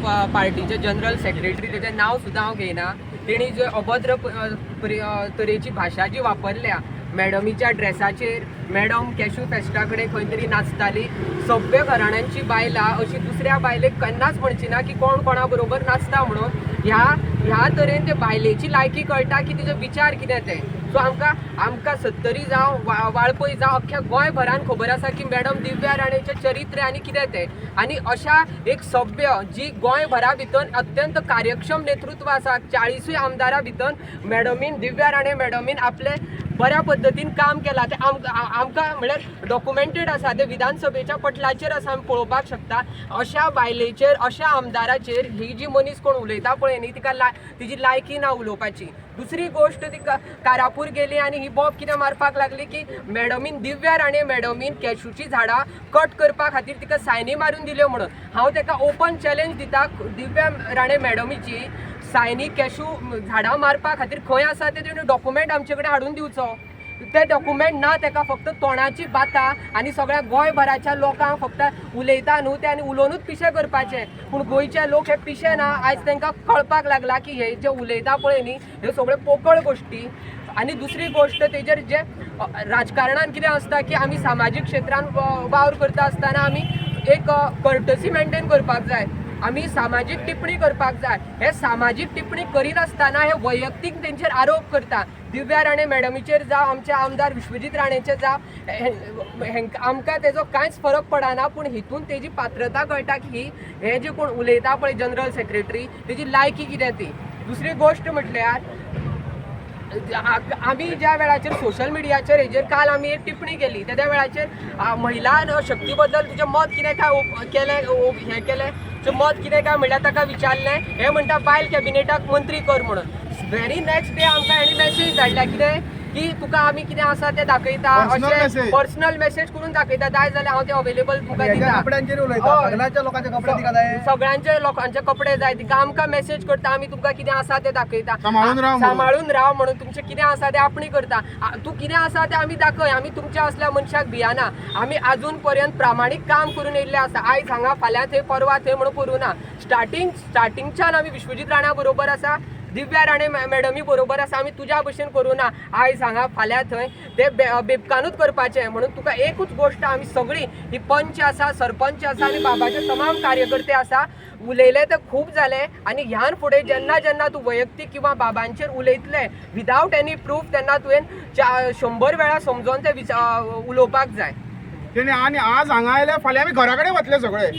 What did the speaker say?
पार्टीचे general secretary त्याचें नांव सुद्दां हांव घेयना, तेणी जो अभद्र तरेची भाशा जी वापरल्या मॅडमीच्या ड्रेसाचेर, मॅडम कॅशू फेस्टा कडेन खंय तरी नाचताली, सभ्य घराण्यांची बायलां अशी दुसऱ्या बायलेक केन्नाच म्हणची ना की कोण कोणा बरोबर नाचता म्हणून. ह्या तरेन ते बायलेची लायकी कळटा की तिचो विचार कितें ते. सो आमकां 70 जावं वाळपय जावं अख्ख्या गोंयभरान खबर आसा की मॅडम दिव्या राणेचें चरित्र आनी कितें तें. आनी अशा एक सभ्य जी गोंयभरा भितर अत्यंत कार्यक्षम नेतृत्व आसा, 40 आमदारां भितर मॅडमीन, दिव्या राणे मॅडमीन आपले बऱ्या पद्दतीन काम केलां. ते आमकां म्हळ्यार डॉक्युमेंटेड आसा, ते विधानसभेच्या पटलाचेर आसा, आमी पळोवपाक शकता. अशा बायलेचेर, अशा आमदाराचेर ही जी मनीस कोण उलयता पळय न्ही, तिका तिची लायकी ना उलोवपाची. दुसरी गोश्ट, ती कारापूर गेली आनी ही बॉब कितें मारपाक लागली की मॅडमीन, दिव्या राणे मॅडमीन कॅशूची झाडां कट करपा खातीर तिका सायनी मारून दिल्यो म्हणून. हांव ताका ओपन चॅलेंज दिता, दिव्या राणे मॅडमीची सायनी कॅशू झाडां मारपा खातीर खंय आसा ते तुवें डॉक्युमेंट आमचे कडेन हाडून दिवचो. ते डॉक्युमेंट ना, ताका फक्त तोंडाची बातां आनी सगळ्या गोंयभराच्या लोकांक फक्त उलयता न्हू ते आनी उलोवनूच पिशे करपाचे. पूण गोंयचे लोक हे पिशे ना, आयज तांकां कळपाक लागला की हे जे उलयता पळय न्ही ह्यो सगळ्यो पोकळ गोश्टी. आनी दुसरी गोश्ट, तेजेर जे राजकारणान कितें आसता की आमी सामाजीक क्षेत्रान वावर करता आसतना आमी एक कर्टसी मेंटेन करपाक जाय, आमी सामाजीक टिप्पणी करपाक जाय. हे सामाजीक टिप्पणी करीत आसतना हे वैयक्तीक तेंचेर आरोप करता. दिव्या राणे मॅडमीचेर जावं, आमचे आमदार विश्वजीत राणेचेर जावं, आमकां तेजो कांयच फरक पडना. पूण हितून तेजी पात्रता कळटा की हे जे कोण उलयता पळय जनरल सेक्रेटरी, तेजी लायकी कितें ती. दुसरी गोश्ट म्हटल्यार आमी ज्या वेळाचेर सोशल मिडियाचेर हेजेर काल आमी एक टिप्पणी केली, त्या वेळाचेर महिला शक्ती बद्दल तुजें मत कितें काय केलें मत कितें काय म्हणल्यार ताका विचारलें, हे म्हणटा बायल कॅबिनेटाक मंत्री कर म्हणून. व्हेरी नेक्स्ट डे आमकां हेणी मेसेज धाडल्या कितें की तुका आमी कितें आसा तें दाखयता, अशें पर्सनल मेसेज करून दाखयता. जाय जाल्यार हांव ते अवेलेबल तुका दिता. सगळ्यांचे लोकांचे कपडे जाय, तिका आमकां मेसेज करता, आमी तुमकां कितें आसा तें दाखयता, सांबाळून राव म्हणून. तुमचें कितें आसा तें आपणी करता, तूं कितें आसा तें आमी दाखय. आमी तुमच्या असल्या मनशाक भियाना. आमी आजून पर्यंत प्रामाणीक काम करून येयल्ले आसा. आयज हांगा, फाल्यां थंय, परवा थंय म्हणून करूं ना. स्टार्टिंगच्यान आमी विश्वजीत राणा बरोबर आसा, दिव्या राणे मॅडमी बरोबर आसा. आमी तुज्या भशेन करूं ना, आयज हांगा फाल्यां थंय, ते बेबकानूच करपाचें म्हणून. तुका एकूच गोश्ट, आमी सगळीं ही पंच आसा, सरपंच आसा आनी बाबाचे तमाम कार्यकर्ते आसा, उलयले ते खूब जाले. आनी ह्यान फुडें जेन्ना जेन्ना तूं वैयक्तीक किंवा बाबांचेर उलयतले विदावट एनी प्रूफ, तेन्ना तुवें 100 वेळा समजोन ते उलोवपाक जाय. आनी आज हांगा आयले, फाल्यां आमी घरा कडेन वतले सगळे.